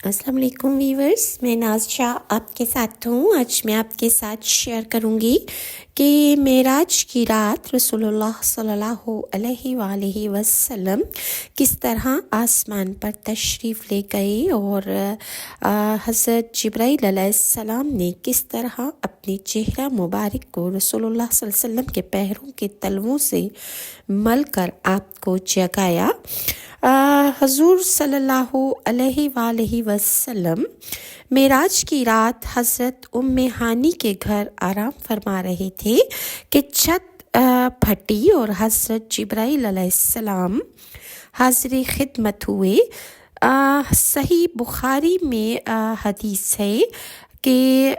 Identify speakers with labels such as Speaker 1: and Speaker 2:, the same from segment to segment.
Speaker 1: السلام علیکم ویورز، میں ناز شاہ آپ کے ساتھ ہوں۔ آج میں آپ کے ساتھ شیئر کروں گی کہ معراج کی رات رسول اللہ صلی اللہ علیہ وآلہ وسلم کس طرح آسمان پر تشریف لے گئے اور حضرت جبرائیل علیہ السلام نے کس طرح اپنے چہرہ مبارک کو رسول اللہ صلی اللہ علیہ وسلم کے پیروں کے تلووں سے مل کر آپ کو جگایا۔ حضور صلی اللہ علیہ وآلہ وسلم معراج کی رات حضرت ام ہانی کے گھر آرام فرما رہے تھے کہ چھت پھٹی اور حضرت جبرائیل علیہ السلام حاضر خدمت ہوئے۔ صحیح بخاری میں حدیث ہے کہ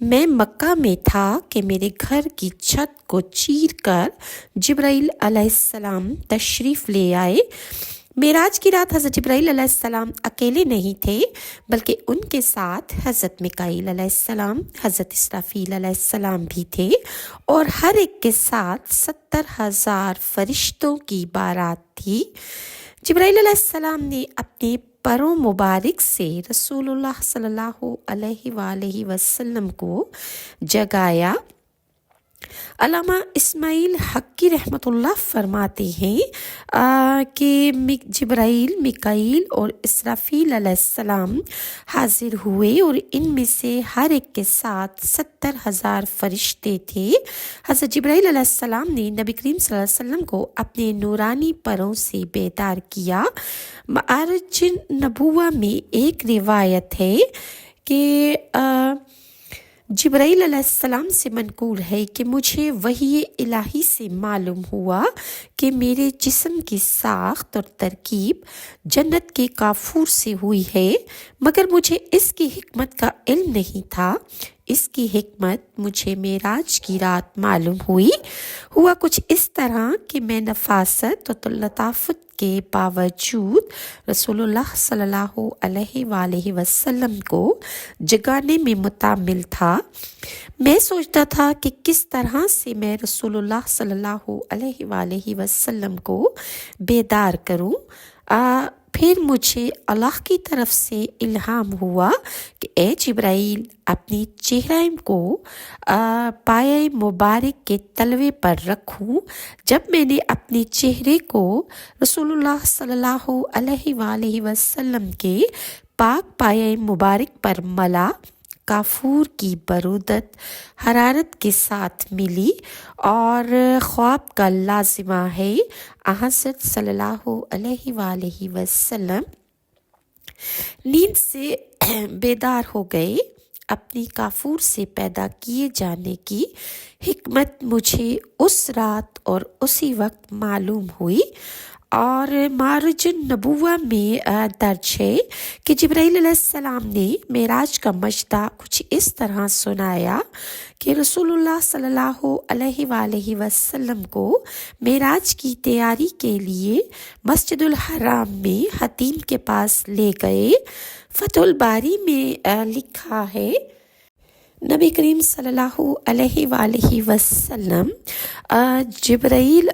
Speaker 1: میں مکہ میں تھا کہ میرے گھر کی چھت کو چیر کر جبرائیل علیہ السلام تشریف لے آئے۔ معراج کی رات حضرت جبرائیل علیہ السلام اکیلے نہیں تھے بلکہ ان کے ساتھ حضرت میکائیل علیہ السلام، حضرت اسرافیل علیہ السلام بھی تھے اور ہر ایک کے ساتھ 70,000 فرشتوں کی بارات تھی۔ جبرائیل علیہ السلام نے اپنے پروں مبارک سے رسول اللہ صلی اللہ علیہ وآلہ وسلم کو جگایا۔ علامہ اسماعیل حقی رحمۃ اللہ فرماتے ہیں کہ جبرائیل، میکائیل اور اسرافیل علیہ السلام حاضر ہوئے اور ان میں سے ہر ایک کے ساتھ 70,000 فرشتے تھے۔ حضرت جبرائیل علیہ السلام نے نبی کریم صلی اللہ علیہ وسلم کو اپنے نورانی پروں سے بیدار کیا۔ معراج نبوہ میں ایک روایت ہے کہ جبرائیل علیہ السلام سے منقول ہے کہ مجھے وحی الہی سے معلوم ہوا کہ میرے جسم کی ساخت اور ترکیب جنت کے کافور سے ہوئی ہے، مگر مجھے اس کی حکمت کا علم نہیں تھا۔ اس کی حکمت مجھے معراج کی رات معلوم ہوا کچھ اس طرح کہ میں نفاست اور لطافت کے باوجود رسول اللہ صلی اللہ علیہ وآلہ وسلم کو جگانے میں متعمل تھا۔ میں سوچتا تھا کہ کس طرح سے میں رسول اللہ صلی اللہ علیہ وآلہ وسلم کو بیدار کروں۔ پھر مجھے اللہ کی طرف سے الہام ہوا کہ اے جبرائیل، اپنی چہرہ کو پائے مبارک کے تلوے پر رکھوں۔ جب میں نے اپنے چہرے کو رسول اللہ صلی اللہ علیہ وآلہ وسلم کے پاک پائے مبارک پر ملا، کافور کی برودت حرارت کے ساتھ ملی اور خواب کا لازمہ ہے۔ حضرت صلی اللہ علیہ وآلہ وسلم نیند سے بیدار ہو گئے۔ اپنی کافور سے پیدا کیے جانے کی حکمت مجھے اس رات اور اسی وقت معلوم ہوئی۔ اور معراج نبوہ میں درج ہے کہ جبرائیل علیہ السلام نے معراج کا مژدہ کچھ اس طرح سنایا کہ رسول اللہ صلی اللہ علیہ وآلہ وسلم کو معراج کی تیاری کے لیے مسجد الحرام میں حتیم کے پاس لے گئے۔ فتح الباری میں لکھا ہے، نبی کریم صلی اللہ علیہ وآلہ وسلم جبرائیل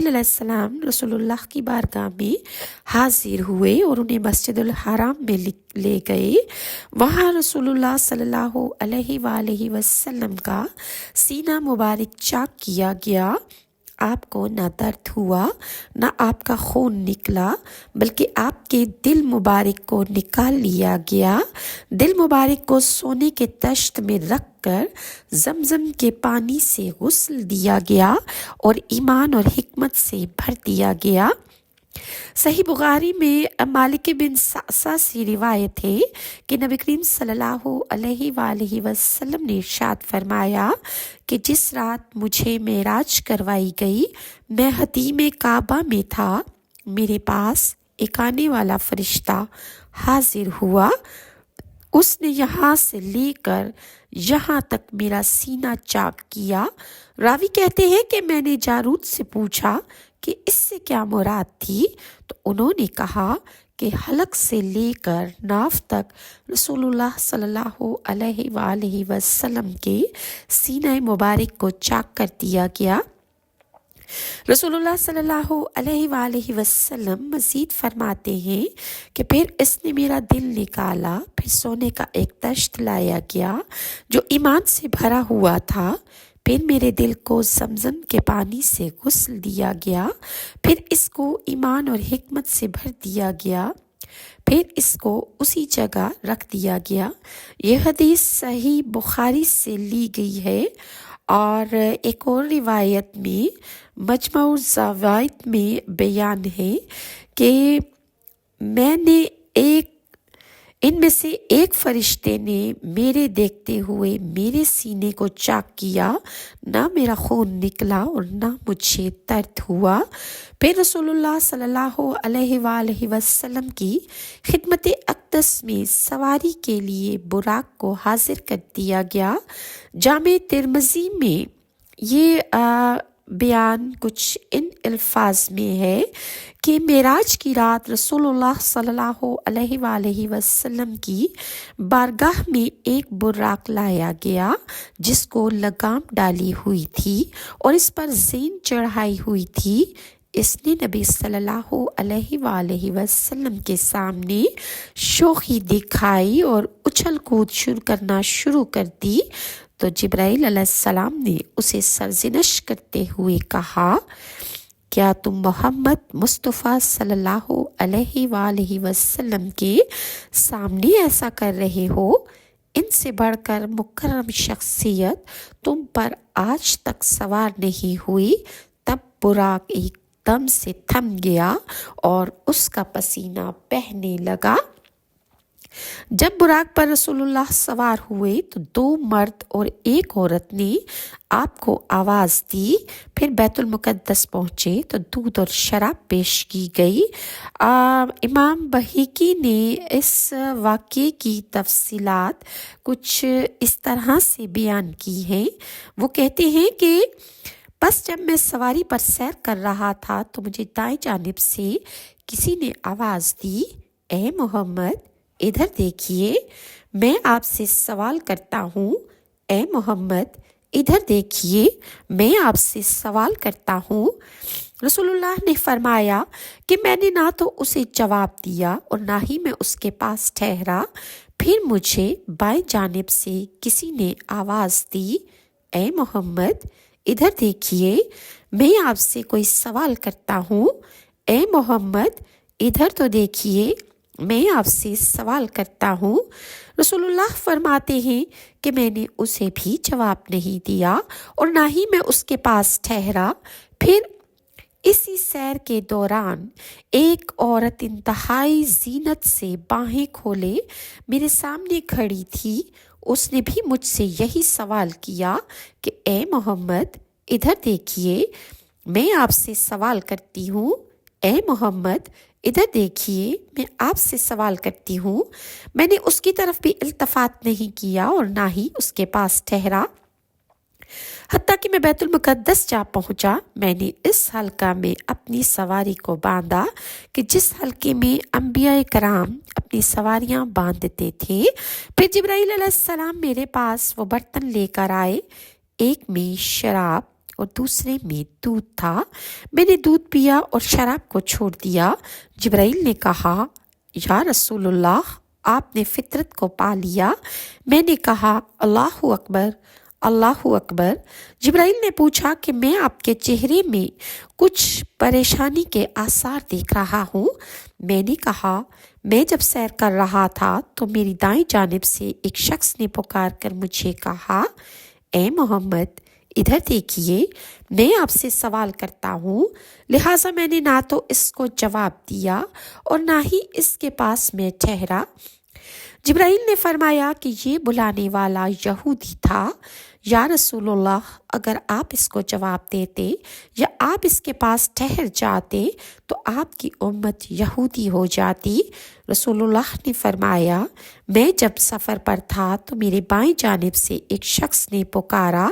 Speaker 1: علیہ السلام رسول اللہ کی بارگاہ میں حاضر ہوئے اور انہیں مسجد الحرام میں لے گئے۔ وہاں رسول اللہ صلی اللہ علیہ وآلہ وسلم کا سینہ مبارک چاک کیا گیا۔ آپ کو نہ درد ہوا نہ آپ کا خون نکلا، بلکہ آپ کے دل مبارک کو نکال لیا گیا۔ دل مبارک کو سونے کے طشت میں رکھ کر زمزم کے پانی سے غسل دیا گیا اور ایمان اور حکمت سے بھر دیا گیا۔ صحیح بخاری میں مالک بن سعصع سے روایت ہے کہ نبی کریم صلی اللہ علیہ وآلہ وسلم نے ارشاد فرمایا کہ جس رات مجھے معراج کروائی گئی، میں حتیم کعبہ میں تھا، میرے پاس ایک آنے والا فرشتہ حاضر ہوا۔ اس نے یہاں سے لے کر یہاں تک میرا سینہ چاک کیا۔ راوی کہتے ہیں کہ میں نے جارود سے پوچھا کہ اس سے کیا مراد تھی، تو انہوں نے کہا کہ حلق سے لے کر ناف تک رسول اللہ صلی اللہ علیہ وآلہ وسلم کے سینہ مبارک کو چاک کر دیا گیا۔ रसूलुल्लाह सल्लल्लाहु अलैहि वसल्लम मज़ीद फरमाते हैं कि फिर इसने मेरा दिल निकाला, फिर सोने का एक तश्त लाया गया जो ईमान से भरा हुआ था, फिर मेरे दिल को ज़मज़म के पानी से गुस्ल दिया गया, फिर इसको ईमान और हिकमत से भर दिया गया, फिर इसको उसी जगह रख दिया गया। यह हदीस सही बुखारी से ली गई है और एक और रिवायत में मजमऊ ज़वाइद में बयान है कि इनमें से एक फरिश्ते ने मेरे देखते हुए मेरे सीने को चाक किया, ना मेरा खून निकला और ना मुझे दर्द हुआ। फिर रसूलुल्लाह सल्लल्लाहु अलैहि वसल्लम की खिदमत अक़दस में सवारी के लिए बुराक को हाजिर कर दिया गया। जामे तिरमिज़ी में ये बयान कुछ इन अल्फाज में है कि मेराज की रात रसूलुल्लाह सल्लल्लाहु अलैहि वसल्लम की बारगाह में एक बुर्राक लाया गया जिसको लगाम डाली हुई थी और इस पर ज़ेन चढ़ाई हुई थी। इसने नबी सल्लल्लाहु अलैहि वसल्लम के सामने शोखी दिखाई और उछल कूद करना शुरू कर दी तो जिब्राइल अलैहिस्सलाम ने उसे सरज़नश करते हुए कहा, क्या तुम मोहम्मद मुस्तफ़ा सल्लल्लाहु अलैहि वसल्लम के सामने ऐसा कर रहे हो? इनसे बढ़कर मुकर्रम शख्सियत तुम पर आज तक सवार नहीं हुई। तब बुराक एकदम से थम गया और उसका पसीना बहने लगा। जब बुराक पर रसूलुल्लाह सवार हुए तो 2 मर्द और एक औरत ने आपको आवाज़ दी। फिर बैतुल मुक़द्दस पहुँचे तो दूध और शराब पेश की गई। इमाम बहीकी ने इस वाक़े की तफसीलात कुछ इस तरह से बयान की हैं। वो कहते हैं कि बस जब मैं सवारी पर सैर कर रहा था तो मुझे दाएं जानिब से किसी ने आवाज़ दी, ए मोहम्मद इधर देखिए, मैं आपसे सवाल करता हूँ। ए मोहम्मद इधर देखिए, मैं आपसे सवाल करता हूँ। रसूलुल्लाह ने फरमाया कि मैंने ना तो उसे जवाब दिया और ना ही मैं उसके पास ठहरा। फिर मुझे बाएं जानिब से किसी ने आवाज़ दी, ए मोहम्मद इधर देखिए, मैं आपसे कोई सवाल करता हूँ। ए मोहम्मद इधर तो देखिए, मैं आपसे सवाल करता हूँ। रसूलुल्लाह फरमाते हैं कि मैंने उसे भी जवाब नहीं दिया और ना ही मैं उसके पास ठहरा। फिर इसी सैर के दौरान एक औरत इंतहाई जीनत से बाहें खोले मेरे सामने खड़ी थी। उसने भी मुझसे यही सवाल किया कि ए मोहम्मद इधर देखिए, मैं आपसे सवाल करती हूँ। ए मोहम्मद इधर देखिए, मैं आपसे सवाल करती हूँ। मैंने उसकी तरफ भी इल्तफात नहीं किया और ना ही उसके पास ठहरा। हत्ता कि मैं बैतुल मुक़द्दस जा पहुँचा। मैंने इस हल्का में अपनी सवारी को बांधा कि जिस हल्के में अंबिया कराम अपनी सवारियाँ बांधते थे। फिर जिब्राइल अलैहिस्सलाम मेरे पास वो बर्तन लेकर आए। एक में शराब और दूसरे में दूध था। मैंने दूध पिया और शराब को छोड़ दिया। जिब्राइल ने कहा, या रसूलुल्लाह आपने फितरत को पा लिया। मैंने कहा, अल्लाहु अकबर, अल्लाहु अकबर। जिब्राइल ने पूछा कि मैं आपके चेहरे में कुछ परेशानी के आसार देख रहा हूँ। मैंने कहा, मैं जब सैर कर रहा था तो मेरी दाईं जानिब से एक शख्स ने पुकार कर मुझे कहा, ए मोहम्मद इधर देखिए, मैं आपसे सवाल करता हूँ। लिहाजा मैंने ना तो इसको जवाब दिया और ना ही इसके पास मैं ठहरा। जिब्राइल ने फरमाया कि ये बुलाने वाला यहूदी था। या रसूलुल्लाह अगर आप इसको जवाब देते या आप इसके पास ठहर जाते तो आपकी उम्मत यहूदी हो जाती। रसूलुल्लाह ने फरमाया, मैं जब सफ़र पर था तो मेरे बाएं जानिब से एक शख्स ने पुकारा,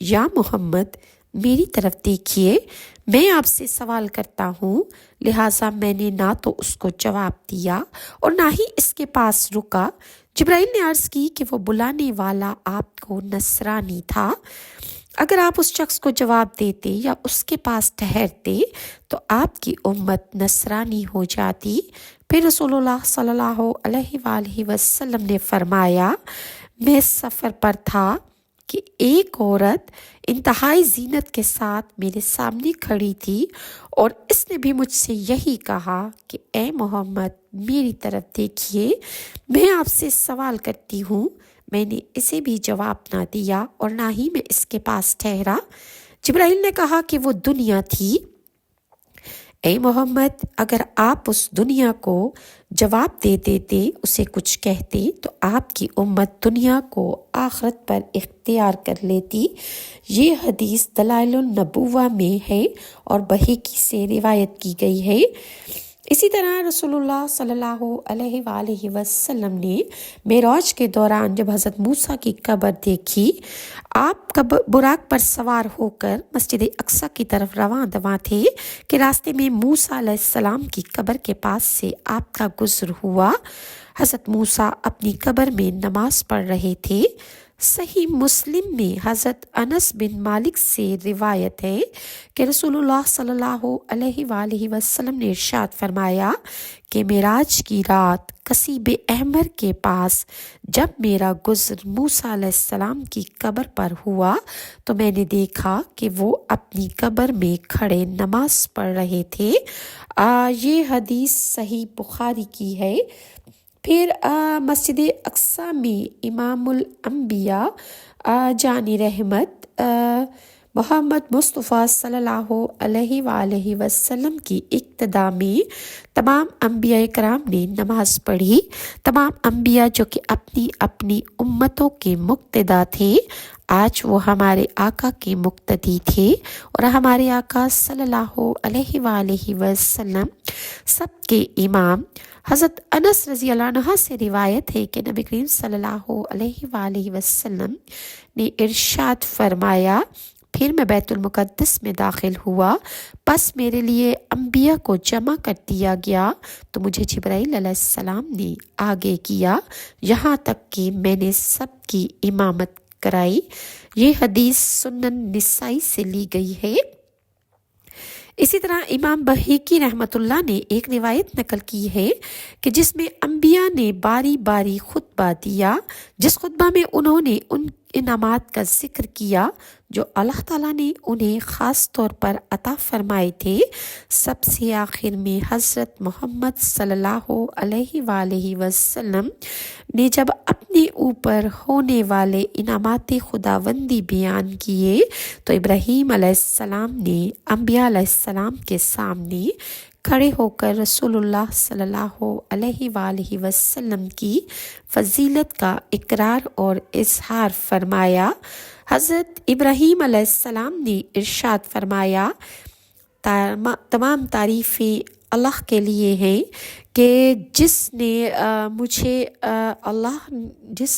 Speaker 1: या मोहम्मद मेरी तरफ देखिए, मैं आपसे सवाल करता हूँ। लिहाजा मैंने ना तो उसको जवाब दिया और ना ही इसके पास रुका। जिब्राइल ने अर्ज़ की कि वो बुलाने वाला आपको नसरानी था। اگر آپ اس شخص کو جواب دیتے یا اس کے پاس ٹھہرتے تو آپ کی امت نصرانی ہو جاتی۔ پھر رسول اللہ صلی اللہ علیہ وآلہ وسلم نے فرمایا، میں سفر پر تھا کہ ایک عورت انتہائی زینت کے ساتھ میرے سامنے کھڑی تھی اور اس نے بھی مجھ سے یہی کہا کہ اے محمد میری طرف دیکھیے، میں آپ سے سوال کرتی ہوں۔ میں نے اسے بھی جواب نہ دیا اور نہ ہی میں اس کے پاس ٹھہرا۔ جبرائیل نے کہا کہ وہ دنیا تھی۔ اے محمد اگر آپ اس دنیا کو جواب دے دیتے، اسے کچھ کہتے تو آپ کی امت دنیا کو آخرت پر اختیار کر لیتی۔ یہ حدیث دلائل النبوہ میں ہے اور بہقی سے روایت کی گئی ہے۔ اسی طرح رسول اللہ صلی اللہ علیہ وآلہ وسلم نے معراج کے دوران جب حضرت موسیٰ کی قبر دیکھی، آپ براق پر سوار ہو کر مسجد اقصیٰ کی طرف رواں تھے کہ راستے میں موسیٰ علیہ السلام کی قبر کے پاس سے آپ کا گزر ہوا۔ حضرت موسیٰ اپنی قبر میں نماز پڑھ رہے تھے۔ صحیح مسلم میں حضرت انس بن مالک سے روایت ہے کہ رسول اللہ صلی اللہ علیہ وآلہ وسلم نے ارشاد فرمایا کہ معراج کی رات کثیب احمر کے پاس جب میرا گزر موسیٰ علیہ السلام کی قبر پر ہوا تو میں نے دیکھا کہ وہ اپنی قبر میں کھڑے نماز پڑھ رہے تھے۔ یہ حدیث صحیح بخاری کی ہے۔ پھر مسجد اقصیٰ میں امام الانبیاء جان رحمت محمد مصطفیٰ صلی اللہ علیہ وآلہ وسلم کی اقتداء میں تمام انبیاء کرام نے نماز پڑھی۔ تمام انبیاء جو کہ اپنی اپنی امتوں کے مقتدا تھے، آج وہ ہمارے آقا کے مقتدی تھے اور ہمارے آقا صلی اللہ علیہ وآلہ وسلم سب کے امام۔ حضرت انس رضی اللہ عنہ سے روایت ہے کہ نبی کریم صلی اللہ علیہ وآلہ وسلم نے ارشاد فرمایا، پھر میں بیت المقدس میں داخل ہوا، پس میرے لیے انبیاء کو جمع کر دیا گیا تو مجھے جبرائیل علیہ السلام نے آگے کیا یہاں تک کہ میں نے سب کی امامت کرائی۔ یہ حدیث سنن نسائی سے لی گئی ہے۔ اسی طرح امام بہقی رحمۃ اللہ نے ایک روایت نقل کی ہے کہ جس میں انبیاء نے باری باری خطبہ دیا، جس خطبہ میں انہوں نے ان انعامات کا ذکر کیا جو اللہ تعالیٰ نے انہیں خاص طور پر عطا فرمائے تھے۔ سب سے آخر میں حضرت محمد صلی اللہ علیہ وآلہ وسلم نے جب اپنے اوپر ہونے والے انعامات خداوندی بیان کیے تو ابراہیم علیہ السلام نے انبیاء علیہ السلام کے سامنے کھڑے ہو کر رسول اللہ صلی اللہ علیہ وآلہ وسلم کی فضیلت کا اقرار اور اظہار فرمایا۔ حضرت ابراہیم علیہ السلام نے ارشاد فرمایا، تمام تعریفیں اللہ کے لیے ہیں کہ جس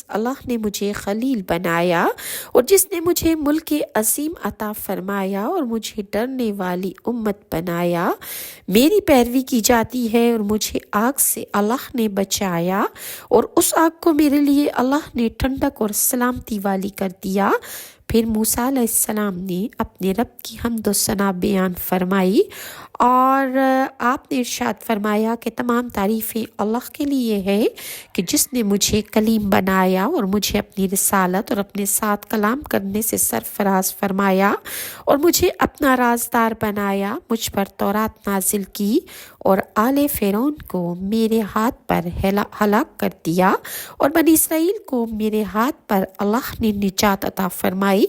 Speaker 1: اللہ نے مجھے خلیل بنایا اور جس نے مجھے ملک عظیم عطا فرمایا اور مجھے ڈرنے والی امت بنایا۔ میری پیروی کی جاتی ہے اور مجھے آگ سے اللہ نے بچایا اور اس آگ کو میرے لیے اللہ نے ٹھنڈک اور سلامتی والی کر دیا۔ پھر موسیٰ علیہ السلام نے اپنے رب کی حمد و ثنا بیان فرمائی اور آپ نے ارشاد فرمایا کہ تمام تعریفیں اللہ کے لیے ہے کہ جس نے مجھے کلیم بنایا اور مجھے اپنی رسالت اور اپنے ساتھ کلام کرنے سے سرفراز فرمایا اور مجھے اپنا رازدار بنایا، مجھ پر تورات نازل کی اور آل فرعون کو میرے ہاتھ پر ہلاک کر دیا اور بنی اسرائیل کو میرے ہاتھ پر اللہ نے نجات عطا فرمائی۔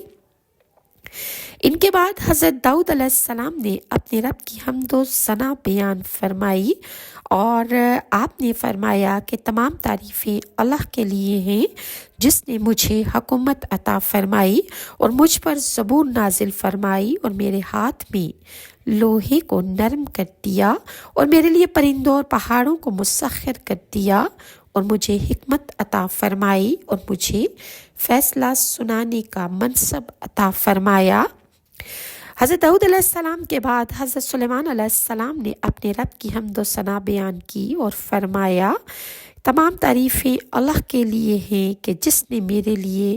Speaker 1: ان کے بعد حضرت داؤد علیہ السلام نے اپنے رب کی حمد و ثنا بیان فرمائی اور آپ نے فرمایا کہ تمام تعریفیں اللہ کے لیے ہیں جس نے مجھے حکومت عطا فرمائی اور مجھ پر زبور نازل فرمائی اور میرے ہاتھ میں لوہے کو نرم کر دیا اور میرے لیے پرندوں اور پہاڑوں کو مسخر کر دیا اور مجھے حکمت عطا فرمائی اور مجھے فیصلہ سنانے کا منصب عطا فرمایا۔ حضرت داؤد علیہ السلام کے بعد حضرت سلیمان علیہ السلام نے اپنے رب کی حمد و ثنا بیان کی اور فرمایا، तमाम तारीफ़ें अल्लाह के लिए हैं कि जिसने मेरे लिए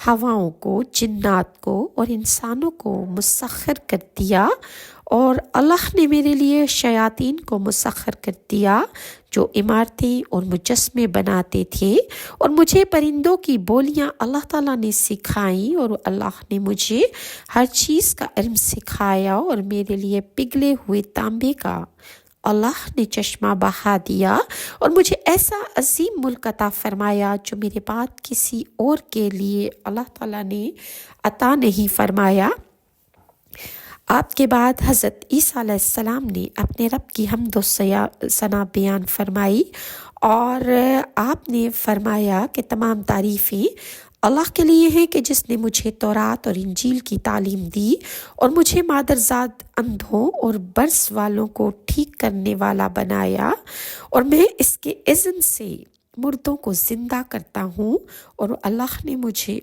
Speaker 1: हवाओं को, जिन्नात को और इंसानों को मुसख्खर कर दिया, और अल्लाह ने मेरे लिए शयातीन को मुसख्खर कर दिया जो इमारतें और मुजस्मे बनाते थे, और मुझे परिंदों की बोलियां अल्लाह ताला ने सिखाई, और अल्लाह ने मुझे हर चीज़ का इल्म सिखाया, और मेरे लिए पिघले हुए तांबे का अल्लाह ने चश्मा बहा दिया, और मुझे ऐसा अजीम मुल्क अता फरमाया जो मेरे बाद किसी और के लिए अल्लाह ताला ने अता नहीं फरमाया। आपके बाद हज़रत ईसा अलैहिस्सलाम ने अपने रब की हम्द व सना बयान फरमाई, और आपने फरमाया कि तमाम तारीफ़ें अल्लाह के लिए हैं कि जिसने मुझे तौरात और इंजील की तालीम दी, और मुझे मादरजाद अंधों और बर्स वालों को ठीक करने वाला बनाया, और मैं इसके इज़्न से मुर्दों को ज़िंदा करता हूँ, और अल्लाह ने मुझे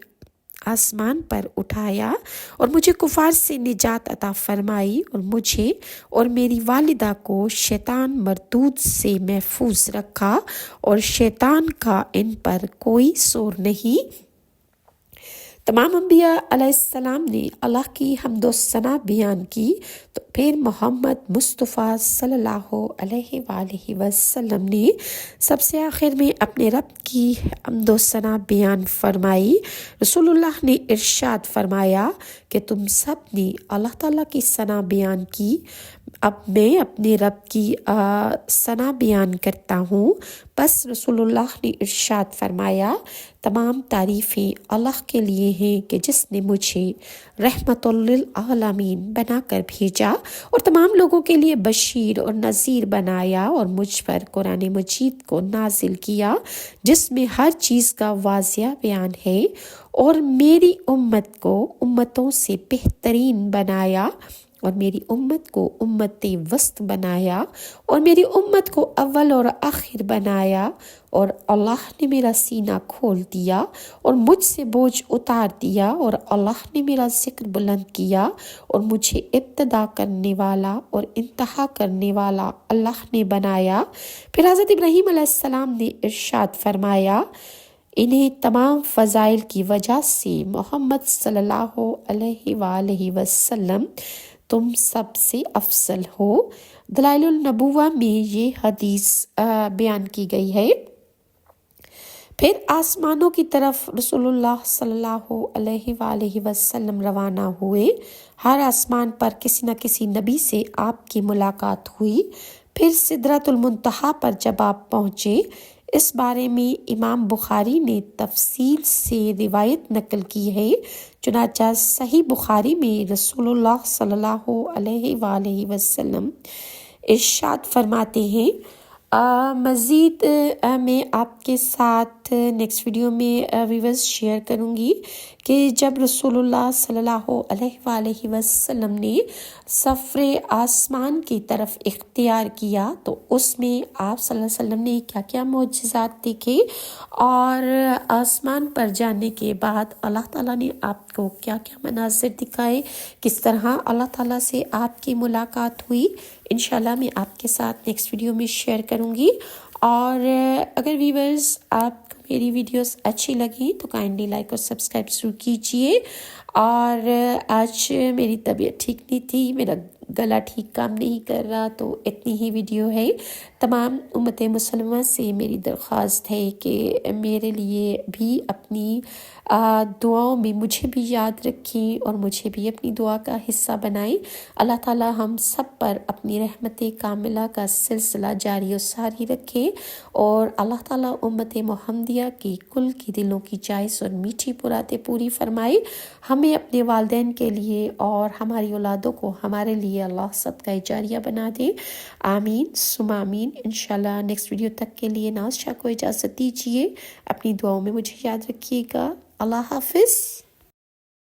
Speaker 1: आसमान पर उठाया और मुझे कुफार से निजात अता फरमाई, और मुझे और मेरी वालिदा को शैतान मरदूद से महफूज रखा, और शैतान का इन पर कोई जोर नहीं। तमाम अंबिया अलैहिस्सलाम ने अल्लाह की हम्द व सना बयान की, तो फिर मोहम्मद मुस्तफ़ा सल्लल्लाहु अलैहि वसल्लम ने सबसे आखिर में अपने रब की हम्द व सना बयान फरमाई। रसूलुल्लाह ने इरशाद फरमाया कि तुम सब ने अल्लाह ताला की सना बयान की, अब मैं अपने रब की सना बयान करता हूँ। बस रसूलुल्लाह ने इरशाद फरमाया, तमाम तारीफ़ें अल्लाह के लिए हैं कि जिसने मुझे रहमतुल लिल आलमीन बनाकर भेजा, और तमाम लोगों के लिए बशीर और नज़ीर बनाया, और मुझ पर कुरान मजीद को नाजिल किया जिसमें हर चीज़ का वाज़िया बयान है, और मेरी उम्मत को उम्मतों से बेहतरीन बनाया, और मेरी उम्मत को उम्मत वस्त बनाया, और मेरी उम्मत को अव्वल और आखिर बनाया, और अल्लाह ने मेरा सीना खोल दिया और मुझसे बोझ उतार दिया, और अल्लाह ने मेरा जिक्र बुलंद किया, और मुझे इब्तदा करने वाला और इंतहा करने वाला अल्लाह ने बनाया। फिर हज़रत इब्राहीम अलैहिस्सलाम ने इरशाद फरमाया, इन्हें तमाम फ़ज़ाइल की वजह से मोहम्मद सल्लल्लाहु अलैहि वसल्लम तुम सबसे अफसल हो। दलाइलुन नबुव्वा में ये हदीस बयान की गई है। फिर आसमानों की तरफ रसूलुल्लाह सल्लल्लाहु अलैहि वसल्लम रवाना हुए। हर आसमान पर किसी न किसी नबी से आपकी मुलाकात हुई। फिर सिदरतुल मुंतहा पर जब आप पहुँचे, इस बारे में इमाम बुखारी ने तफसील से रिवायत नकल की है। चुनांचे सही बुखारी में रसूलुल्लाह सल्लल्लाहु अलैहि वसल्लम इरशाद फरमाते हैं। मज़ीद मैं आपके साथ नेक्स्ट वीडियो में व्यूअर्स शेयर करूँगी कि जब रसूलुल्लाह सल्लल्लाहु अलैहि वसल्लम ने सफ़रे आसमान की तरफ इख्तियार किया, तो उसमें आप सल्लल्लाहु अलैहि वसल्लम ने क्या क्या मोजज़ात देखे, और आसमान पर जाने के बाद अल्लाह ताला ने आपको क्या क्या मनाज़िर दिखाए, किस तरह अल्लाह ताला से आपकी मुलाकात हुई, इंशाल्लाह मैं आपके साथ नेक्स्ट वीडियो में शेयर करूँगी। और अगर व्यूअर्स आपको मेरी वीडियोस अच्छी लगी तो काइंडली लाइक और सब्सक्राइब ज़रूर कीजिए। और आज मेरी तबीयत ठीक नहीं थी, मेरा गला ठीक काम नहीं कर रहा, तो इतनी ही वीडियो है। तमाम उम्मत मुसलमान से मेरी दरख्वास्त है कि मेरे लिए भी अपनी दुआओं में मुझे भी याद रखें और मुझे भी अपनी दुआ का हिस्सा बनाएं। अल्लाह ताला हम सब पर अपनी रहमत कामिला का सिलसिला जारी और सारी रखे, और अल्लाह ताला उम्मत मोहम्मदिया की कुल की दिलों की जायज़ और मीठी मुरादें पूरी फरमाए। हमें अपने वालिदैन के लिए और हमारी औलादों को हमारे लिए अल्लाह सदका जारिया बना दे। आमीन सुमा आमीन। इंशाल्लाह नेक्स्ट वीडियो तक के लिए नाज़ शाह को इजाज़त दीजिए। अपनी दुआओं में मुझे याद रखिएगा। अल्लाह हाफिज़।